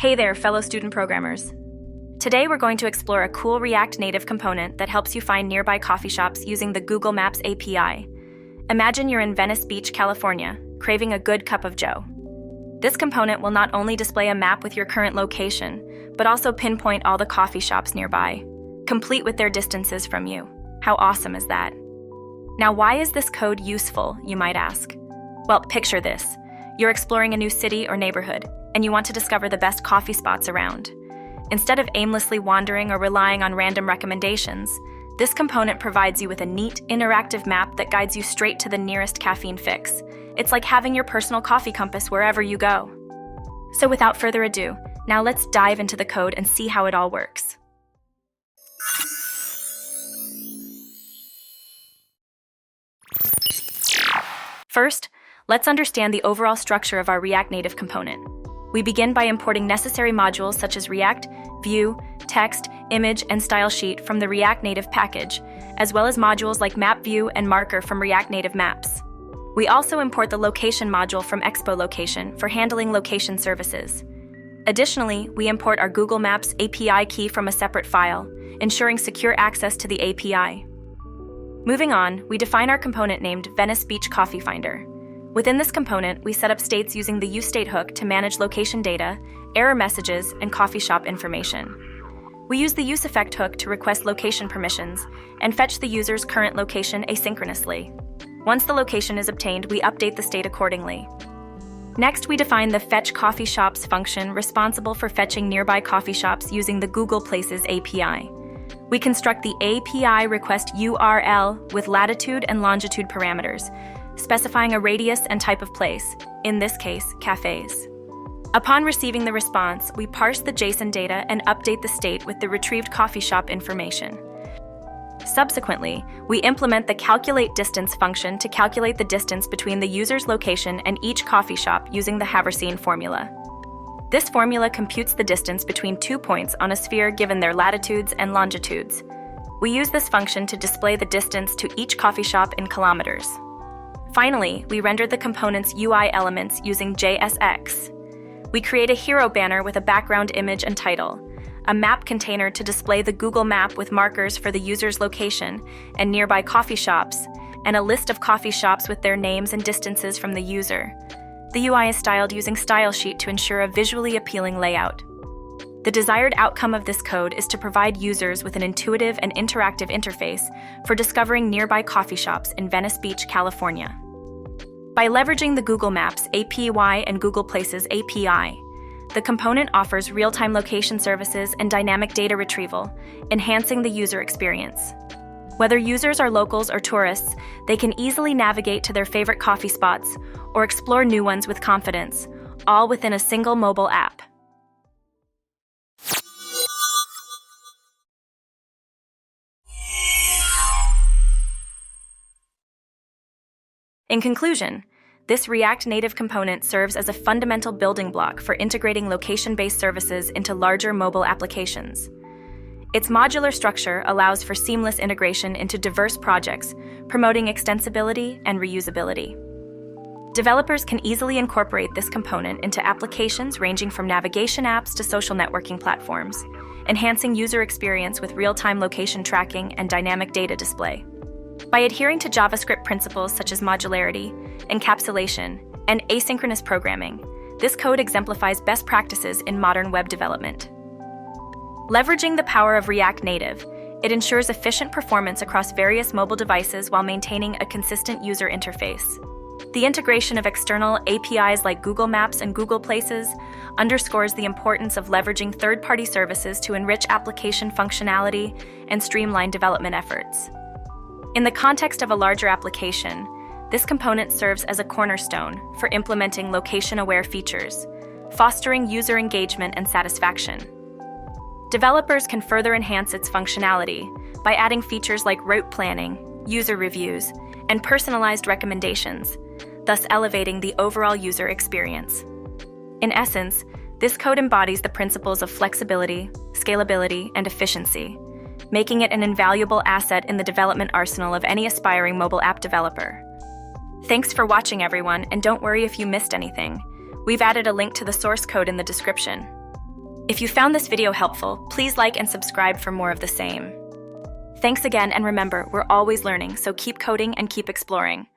Hey there, fellow student programmers. Today we're going to explore a cool React Native component that helps you find nearby coffee shops using the Google Maps API. Imagine you're in Venice Beach, California, craving a good cup of joe. This component will not only display a map with your current location, but also pinpoint all the coffee shops nearby, complete with their distances from you. How awesome is that? Now, why is this code useful, you might ask? Well, picture this. You're exploring a new city or neighborhood, and you want to discover the best coffee spots around. Instead of aimlessly wandering or relying on random recommendations, this component provides you with a neat, interactive map that guides you straight to the nearest caffeine fix. It's like having your personal coffee compass wherever you go. So without further ado, now let's dive into the code and see how it all works. First, let's understand the overall structure of our React Native component. We begin by importing necessary modules such as React, View, Text, Image, and Style Sheet from the React Native package, as well as modules like Map View and Marker from React Native Maps. We also import the Location module from Expo Location for handling location services. Additionally, we import our Google Maps API key from a separate file, ensuring secure access to the API. Moving on, we define our component named Venice Beach Coffee Finder. Within this component, we set up states using the useState hook to manage location data, error messages, and coffee shop information. We use the useEffect hook to request location permissions and fetch the user's current location asynchronously. Once the location is obtained, we update the state accordingly. Next, we define the Fetch Coffee Shops function responsible for fetching nearby coffee shops using the Google Places API. We construct the API request URL with latitude and longitude parameters, specifying a radius and type of place, in this case, cafes. Upon receiving the response, we parse the JSON data and update the state with the retrieved coffee shop information. Subsequently, we implement the Calculate Distance function to calculate the distance between the user's location and each coffee shop using the Haversine formula. This formula computes the distance between 2 points on a sphere given their latitudes and longitudes. We use this function to display the distance to each coffee shop in kilometers. Finally, we render the component's UI elements using JSX. We create a hero banner with a background image and title, a map container to display the Google Map with markers for the user's location and nearby coffee shops, and a list of coffee shops with their names and distances from the user. The UI is styled using Style Sheet to ensure a visually appealing layout. The desired outcome of this code is to provide users with an intuitive and interactive interface for discovering nearby coffee shops in Venice Beach, California. By leveraging the Google Maps API and Google Places API, the component offers real-time location services and dynamic data retrieval, enhancing the user experience. Whether users are locals or tourists, they can easily navigate to their favorite coffee spots or explore new ones with confidence, all within a single mobile app. In conclusion, this React Native component serves as a fundamental building block for integrating location-based services into larger mobile applications. Its modular structure allows for seamless integration into diverse projects, promoting extensibility and reusability. Developers can easily incorporate this component into applications ranging from navigation apps to social networking platforms, enhancing user experience with real-time location tracking and dynamic data display. By adhering to JavaScript principles such as modularity, encapsulation, and asynchronous programming, this code exemplifies best practices in modern web development. Leveraging the power of React Native, it ensures efficient performance across various mobile devices while maintaining a consistent user interface. The integration of external APIs like Google Maps and Google Places underscores the importance of leveraging third-party services to enrich application functionality and streamline development efforts. In the context of a larger application, this component serves as a cornerstone for implementing location-aware features, fostering user engagement and satisfaction. Developers can further enhance its functionality by adding features like route planning, user reviews, and personalized recommendations, thus elevating the overall user experience. In essence, this code embodies the principles of flexibility, scalability, and efficiency, making it an invaluable asset in the development arsenal of any aspiring mobile app developer. Thanks for watching, everyone, and don't worry if you missed anything. We've added a link to the source code in the description. If you found this video helpful, please like and subscribe for more of the same. Thanks again, and remember, we're always learning, so keep coding and keep exploring.